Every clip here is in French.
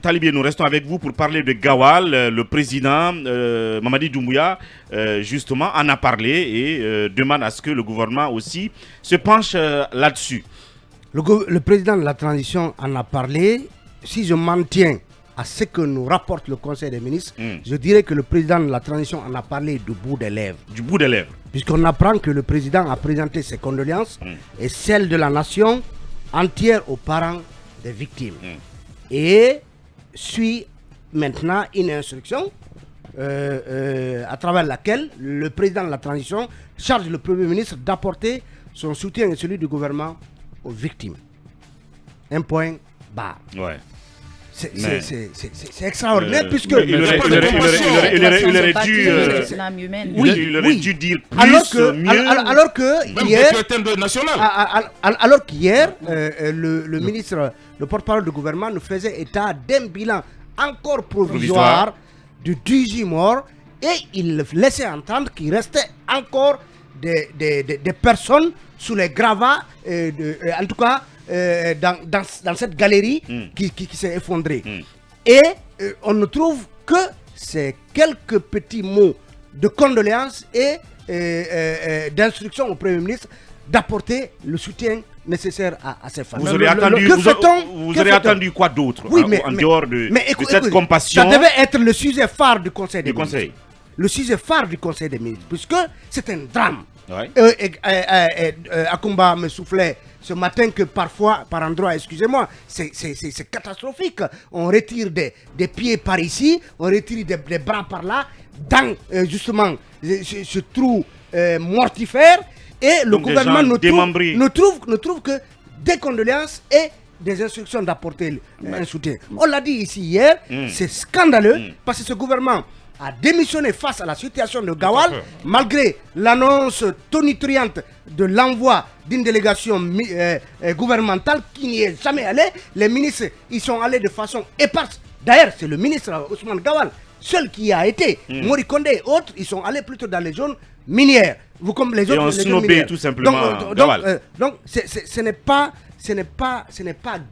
Talibé, nous restons avec vous pour parler de Gawal. Le président Mamadi Doumbouya, justement, en a parlé et demande à ce que le gouvernement aussi se penche là-dessus. Le président de la transition en a parlé. Si je m'en tiens à ce que nous rapporte le Conseil des ministres, je dirais que le président de la transition en a parlé du bout des lèvres. Du bout des lèvres. Puisqu'on apprend que le président a présenté ses condoléances et celles de la nation entière aux parents des victimes. Et suit maintenant une instruction à travers laquelle le président de la transition charge le Premier ministre d'apporter son soutien et celui du gouvernement aux victimes. Un point barre. Ouais. C'est extraordinaire puisque il aurait dû dire plus, mieux. Alors qu'hier, le ministre, le porte-parole du gouvernement nous faisait état d'un bilan encore provisoire de 18 morts et il laissait entendre qu'il restait encore des personnes sous les gravats, en tout cas dans cette galerie qui s'est effondrée. Et on ne trouve que ces quelques petits mots de condoléances et d'instruction au Premier ministre d'apporter le soutien nécessaire à ces familles. Vous aurez attendu quoi d'autre en dehors de cette compassion? Ça devait être le sujet phare du Conseil des ministres. Le sujet phare du Conseil des ministres, puisque c'est un drame. Ouais. Akumba me soufflait ce matin que parfois, par endroit, excusez-moi, c'est catastrophique. On retire des pieds par ici, on retire des bras par là, dans justement ce trou mortifère. Et le gouvernement ne trouve que des condoléances et des instructions d'apporter un soutien. On l'a dit ici hier, c'est scandaleux parce que ce gouvernement a démissionné face à la situation de Gawal, malgré l'annonce tonitruante de l'envoi d'une délégation gouvernementale qui n'y est jamais allée. Les ministres y sont allés de façon éparse. D'ailleurs, c'est le ministre Ousmane Gawal seul qui y a été. Mori Kondé et autres, ils sont allés plutôt dans les zones minières. Comme les autres, les zones minières. Tout simplement. Donc, ce n'est pas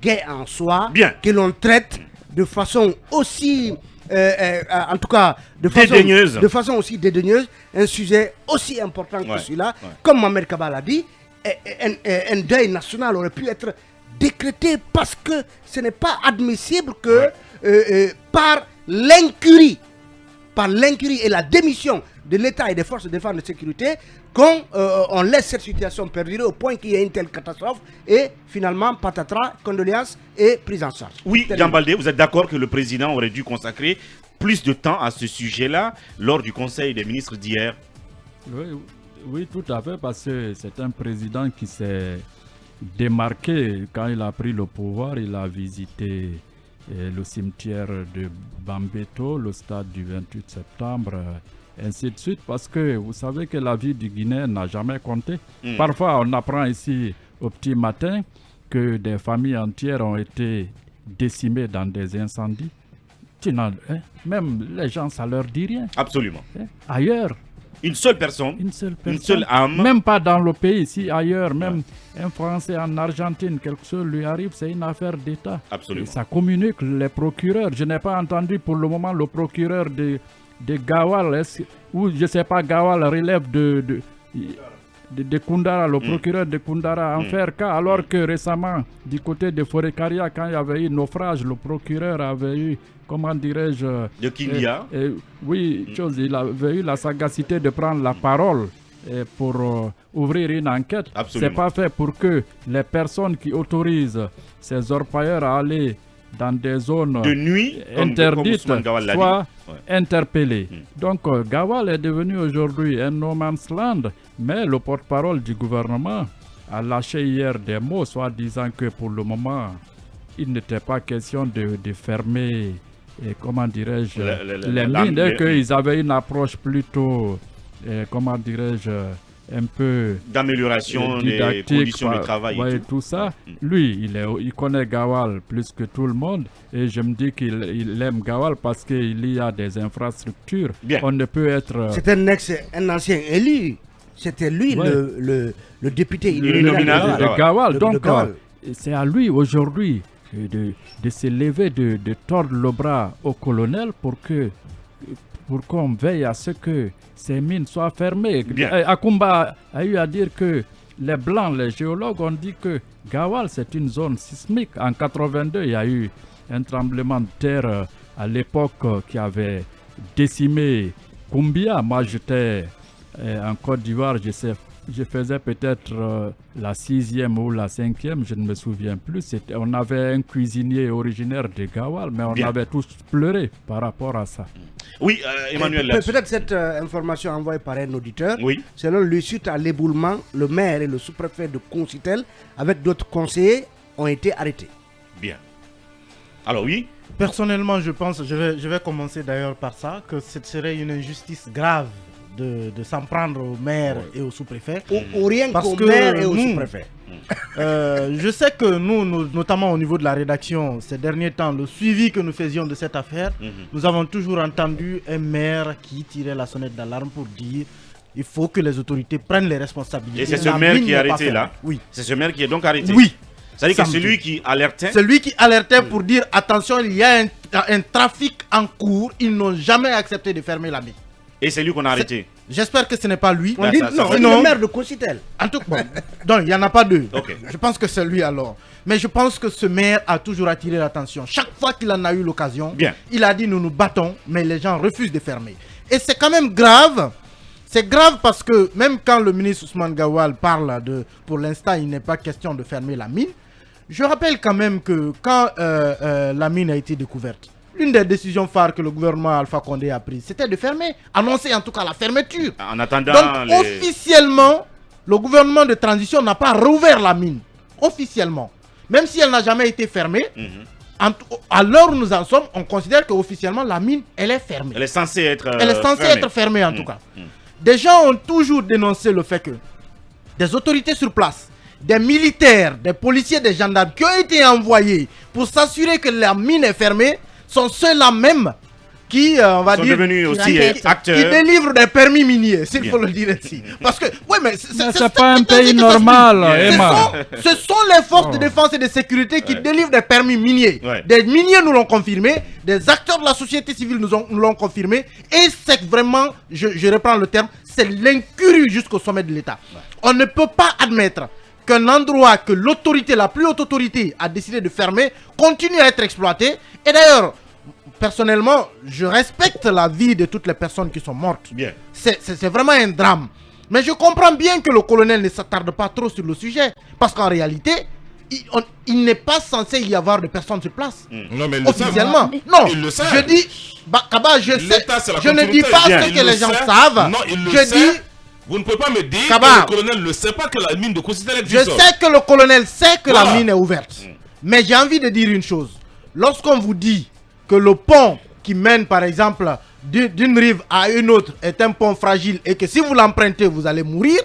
gai en soi que l'on traite de façon aussi en tout cas de façon aussi dédaigneuse un sujet aussi important que celui-là. Comme Mohamed Kaba l'a dit, un deuil national aurait pu être décrété parce que ce n'est pas admissible que par l'incurie et la démission de l'État et des forces de défense et de sécurité qu'on laisse cette situation perdurer au point qu'il y ait une telle catastrophe et finalement patatras, condoléances et prise en charge. Oui, Jean Baldé, vous êtes d'accord que le président aurait dû consacrer plus de temps à ce sujet-là lors du Conseil des ministres d'hier? Oui, tout à fait, parce que c'est un président qui s'est démarqué. Quand il a pris le pouvoir, il a visité le cimetière de Bambeto, le stade du 28 septembre, ainsi de suite, parce que vous savez que la vie du Guinéen n'a jamais compté. Parfois, on apprend ici au petit matin que des familles entières ont été décimées dans des incendies. Même les gens, ça leur dit rien. Absolument. Ailleurs, une seule personne, une seule âme. Même pas dans le pays, ici, ailleurs, même un Français en Argentine, quelque chose lui arrive, c'est une affaire d'État. Absolument. Et ça communique les procureurs. Je n'ai pas entendu pour le moment le procureur de Gawal, ou je ne sais pas, Gawal relève de Koundara, le procureur de Koundara en faire cas, alors que récemment, du côté de Forécaria, quand il y avait eu naufrage, le procureur avait eu, comment dirais-je... De Kindia. Il avait eu la sagacité de prendre la parole pour ouvrir une enquête. Ce n'est pas fait pour que les personnes qui autorisent ces orpailleurs à aller dans des zones de nuit interdites soient interpellées. Donc Gawal est devenu aujourd'hui un no man's land, mais le porte-parole du gouvernement a lâché hier des mots, soit disant que pour le moment, il n'était pas question de fermer, comment dirais-je, les mines, et qu'ils avaient une approche plutôt, comment dirais-je, un peu d'amélioration des conditions de travail et tout ça. Lui, il connaît Gawal plus que tout le monde et je me dis qu'il aime Gawal parce qu'il y a des infrastructures. Bien. On ne peut être... C'est un ancien élu. C'était lui le député uninominal de Gawal. Donc, c'est à lui aujourd'hui de se lever, de tordre le bras au colonel pour qu'on veille à ce que ces mines soient fermées. Akumba a eu à dire que les Blancs, les géologues ont dit que Gawal, c'est une zone sismique. En 82, il y a eu un tremblement de terre à l'époque qui avait décimé Koumbia. Moi, j'étais en Côte d'Ivoire, je faisais peut-être la 6e ou la 5e, je ne me souviens plus. On avait un cuisinier originaire de Gawal, mais on avait tous pleuré par rapport à ça. Oui, Emmanuel. Peut-être cette information envoyée par un auditeur. Oui. Selon lui, suite à l'éboulement, le maire et le sous-préfet de Concitel, avec d'autres conseillers, ont été arrêtés. Bien. Alors oui. Personnellement, je pense, je vais commencer d'ailleurs par ça, que ce serait une injustice grave de s'en prendre au maire et au sous-préfet. Ou rien qu'au maire et au sous-préfet. Je sais que nous, notamment au niveau de la rédaction, ces derniers temps, le suivi que nous faisions de cette affaire, nous avons toujours entendu un maire qui tirait la sonnette d'alarme pour dire il faut que les autorités prennent les responsabilités. Et c'est ce maire qui est arrêté là? Oui. C'est ce maire qui est donc arrêté? Oui. C'est-à-dire que c'est lui qui alertait? Celui qui alertait pour dire attention, il y a un trafic en cours, ils n'ont jamais accepté de fermer la mine. Et c'est lui qu'on a arrêté? J'espère que ce n'est pas lui. On dit non, c'est le maire de Concitel. En tout cas, donc il n'y en a pas deux. Okay. Je pense que c'est lui alors. Mais je pense que ce maire a toujours attiré l'attention. Chaque fois qu'il en a eu l'occasion, il a dit nous nous battons, mais les gens refusent de fermer. Et c'est quand même grave. C'est grave parce que même quand le ministre Ousmane Gawal parle de, pour l'instant, il n'est pas question de fermer la mine. Je rappelle quand même que quand la mine a été découverte, l'une des décisions phares que le gouvernement Alpha Condé a prises, c'était de fermer, annoncer en tout cas la fermeture. En attendant. Donc officiellement, le gouvernement de transition n'a pas rouvert la mine. Officiellement. Même si elle n'a jamais été fermée, à l'heure où nous en sommes, on considère qu'officiellement la mine, elle est fermée. Elle est censée être Elle est censée être fermée en tout cas. Des gens ont toujours dénoncé le fait que des autorités sur place, des militaires, des policiers, des gendarmes qui ont été envoyés pour s'assurer que la mine est fermée, sont ceux-là même qui, on va dire, aussi acteurs. Qui délivrent des permis miniers, s'il faut le dire ainsi. Parce que, oui, mais c'est pas un pays normal, Emma. Ce sont les forces de défense et de sécurité qui délivrent des permis miniers. Des miniers nous l'ont confirmé, des acteurs de la société civile nous l'ont confirmé, et c'est vraiment, je reprends le terme, c'est l'incurie jusqu'au sommet de l'État. On ne peut pas admettre qu'un endroit que l'autorité, la plus haute autorité, a décidé de fermer, continue à être exploité. Et d'ailleurs, personnellement, je respecte la vie de toutes les personnes qui sont mortes. C'est vraiment un drame. Mais je comprends bien que le colonel ne s'attarde pas trop sur le sujet. Parce qu'en réalité, il n'est pas censé y avoir de personnes sur place. Non, mais officiellement. Non, je dis, Kaba, je ne dis pas ce que les gens savent. Non, il le je sait. dis, vous ne pouvez pas me dire Kaba, que le colonel ne sait pas que la mine de Concitel existe. Je sais que le colonel sait que la mine est ouverte. Mais j'ai envie de dire une chose. Lorsqu'on vous dit que le pont qui mène par exemple d'une rive à une autre est un pont fragile et que si vous l'empruntez, vous allez mourir,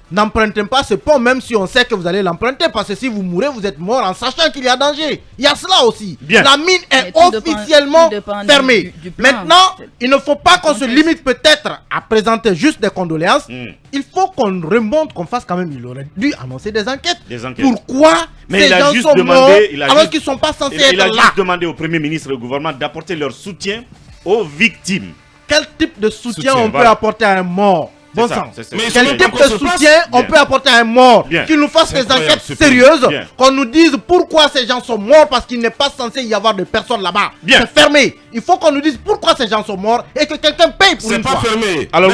n'empruntez pas ce pont même si on sait que vous allez l'emprunter, parce que si vous mourrez, vous êtes mort en sachant qu'il y a danger. Il y a cela aussi. La mine est officiellement fermée. Maintenant, il ne faut pas qu'on se limite peut-être à présenter juste des condoléances. Il faut qu'on remonte, qu'on fasse quand même, il aurait dû annoncer des enquêtes. Pourquoi ces gens sont morts alors qu'ils ne sont pas censés être là? Il a juste demandé au Premier ministre et au gouvernement d'apporter leur soutien aux victimes. Quel type de soutien on peut apporter à un mort? Bon sang. Quel type de soutien on peut apporter à un mort? Qu'il nous fasse des enquêtes sérieuses, qu'on nous dise pourquoi ces gens sont morts, parce qu'il n'est pas censé y avoir de personnes là-bas. C'est fermé. Il faut qu'on nous dise pourquoi ces gens sont morts et que quelqu'un paye pour une fois. C'est pas fermé. Alors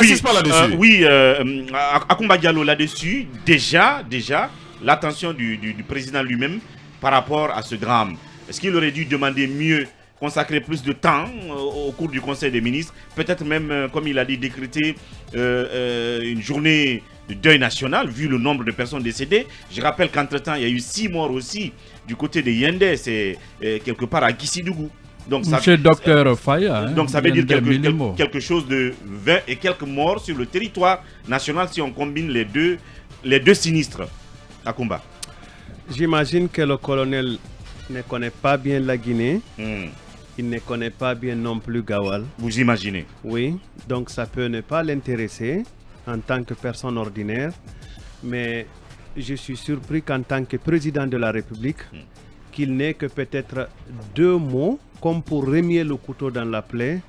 oui, Akumba Diallo là-dessus, déjà, l'attention du président lui-même par rapport à ce drame. Est-ce qu'il aurait dû demander mieux, consacrer plus de temps au cours du Conseil des ministres, peut-être même, comme il a dit, décréter une journée de deuil national, vu le nombre de personnes décédées. Je rappelle qu'entre-temps, il y a eu 6 morts aussi du côté de Yendé, c'est quelque part à Kissidougou. Donc, Monsieur Docteur Faya. Donc ça veut dire quelque chose de 20 et quelques morts sur le territoire national si on combine les deux sinistres. Akumba. J'imagine que le colonel ne connaît pas bien la Guinée. Il ne connaît pas bien non plus Gawal. Vous imaginez? Oui, donc ça peut ne pas l'intéresser en tant que personne ordinaire. Mais je suis surpris qu'en tant que président de la République, qu'il n'ait que peut-être 2 mots comme pour remuer le couteau dans la plaie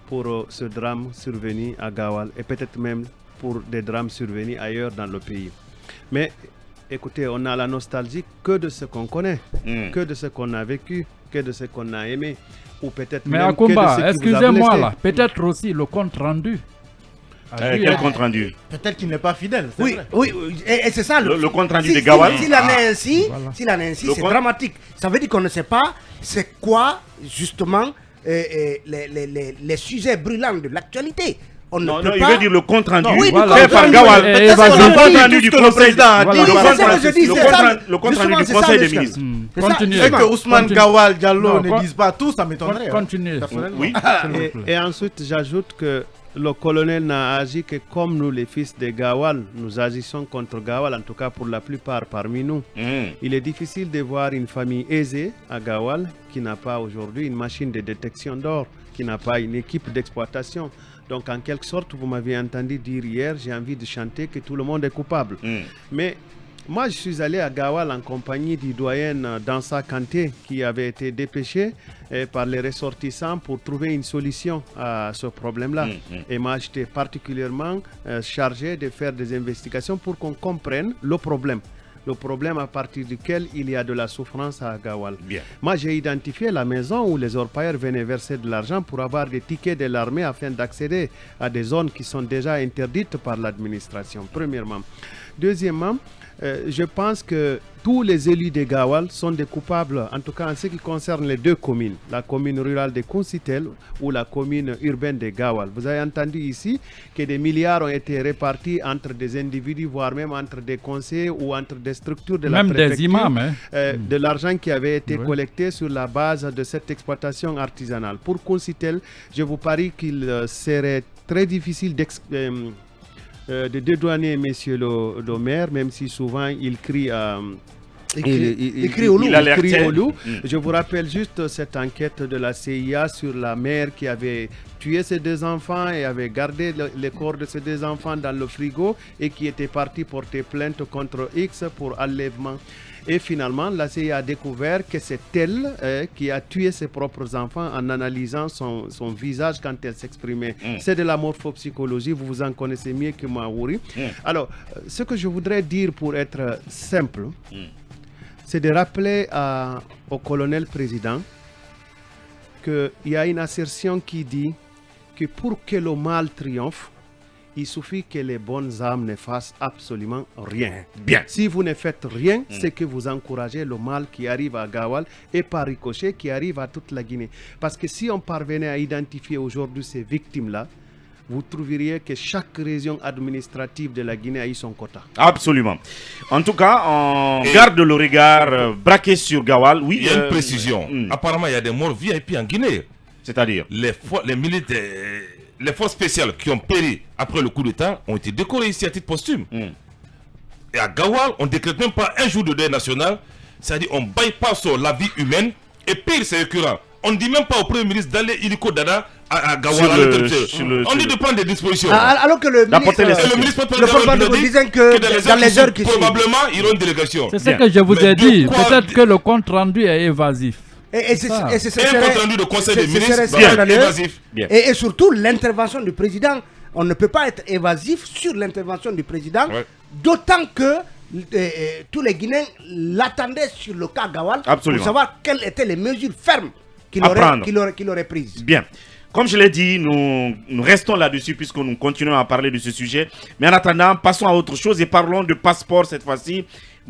pour ce drame survenu à Gawal et peut-être même pour des drames survenus ailleurs dans le pays. Mais écoutez, on a la nostalgie que de ce qu'on connaît, que de ce qu'on a vécu, que de ce qu'on a aimé, ou peut-être Mais même Akoumba, que de ce qui vous a excusez-moi blessé. là, peut-être aussi le compte rendu. Quel compte rendu? Peut-être qu'il n'est pas fidèle. c'est Oui, vrai. oui, et c'est ça Le compte rendu de Gawal. S'il en est ainsi, s'il en est ainsi, Le c'est compte- dramatique. Ça veut dire qu'on ne sait pas c'est quoi justement les sujets brûlants de l'actualité. On ne Non, peut non, il pas. veut dire le compte rendu Oui, voilà. fait par Gawal. Peut-être Le qu'on a compte dit rendu tout du ce que le conseil. président a dit. Voilà. Oui, Le c'est compte ça que rendu- je dis, le c'est compte ça. rendu- le compte rendu Justement, du c'est ça, conseil des Michel. ministres. C'est ça, Continue. Et justement. que Ousmane Continue. Gawal Diallo Non, ne dise pas tout, ça m'étonnerait. Continuez. Personnellement. Oui. Et ensuite, j'ajoute que le colonel n'a agi que comme nous, les fils de Gawal. Nous agissons contre Gawal, en tout cas pour la plupart parmi nous. Il est difficile de voir une famille aisée à Gawal qui n'a pas aujourd'hui une machine de détection d'or, qui n'a pas une équipe d'exploitation. Donc en quelque sorte, vous m'avez entendu dire hier, j'ai envie de chanter que tout le monde est coupable. Mais moi, je suis allé à Gawal en compagnie du doyen Dansa Kanté qui avait été dépêché par les ressortissants pour trouver une solution à ce problème-là. Et moi, j'étais particulièrement chargé de faire des investigations pour qu'on comprenne le problème. Le problème à partir duquel il y a de la souffrance à Gawal. Bien. Moi, j'ai identifié la maison où les orpailleurs venaient verser de l'argent pour avoir des tickets de l'armée afin d'accéder à des zones qui sont déjà interdites par l'administration, premièrement. Deuxièmement, je pense que tous les élus de Gawal sont des coupables, en tout cas en ce qui concerne les 2 communes, la commune rurale de Kunsitel ou la commune urbaine de Gawal. Vous avez entendu ici que des milliards ont été répartis entre des individus, voire même entre des conseillers ou entre des structures de la Même préfecture. des imams. Hein. De l'argent qui avait été Oui. collecté sur la base de cette exploitation artisanale. Pour Kunsitel, je vous parie qu'il serait très difficile de dédouaner monsieur le maire, même si souvent il crie Il crie au loup. Il alertait. crie au loup. Je vous rappelle juste cette enquête de la CIA sur la mère qui avait tué ses 2 enfants et avait gardé les corps de ses 2 enfants dans le frigo et qui était partie porter plainte contre X pour enlèvement. Et finalement, la CIA a découvert que c'est elle qui a tué ses propres enfants en analysant son visage quand elle s'exprimait. C'est de la morphopsychologie, vous vous en connaissez mieux que moi, Wouri. Alors, ce que je voudrais dire pour être simple, c'est de rappeler au colonel président qu'il y a une assertion qui dit que pour que le mal triomphe, il suffit que les bonnes âmes ne fassent absolument rien. Bien. Si vous ne faites rien, c'est que vous encouragez le mal qui arrive à Gawal et par ricochet qui arrive à toute la Guinée. Parce que si on parvenait à identifier aujourd'hui ces victimes-là, vous trouveriez que chaque région administrative de la Guinée a eu son quota. Absolument. En tout cas, on garde le regard braqué sur Gawal. Oui, Il y a une précision. hmm. Apparemment, il y a des morts VIP en Guinée. C'est-à-dire Les militaires, les forces spéciales qui ont péri après le coup d'État ont été décorées ici à titre posthume. Et à Gawal, on ne décrète même pas un jour de deuil national. C'est-à-dire on bypasse la vie humaine. Et pire, c'est récurrent. On ne dit même pas au Premier ministre d'aller illico dada à Gawal. Sur à le- l'intérieur. sur le- On sur dit le- de prendre des dispositions. Alors que le D'apporter ministre, les- Et le ministre le porte-parole disait que dans les heures qui suivent. probablement, il y aura une délégation. C'est ce Bien. que je vous Mais ai de dit. quoi- Peut-être que le compte rendu est évasif. Et ça. ce Et un serait- compte rendu de conseil ce- des ce ministres, serait bah, scandaleux. évasif. Bien. Et surtout l'intervention du président. On ne peut pas être évasif sur l'intervention du président, Ouais. d'autant que tous les Guinéens l'attendaient sur le cas Gawal Absolument. pour savoir quelles étaient les mesures fermes qu'il À aurait, prendre. qu'il aurait prises. Bien. Comme je l'ai dit, nous restons là-dessus puisque nous continuons à parler de ce sujet. Mais en attendant, passons à autre chose et parlons de passeport cette fois-ci.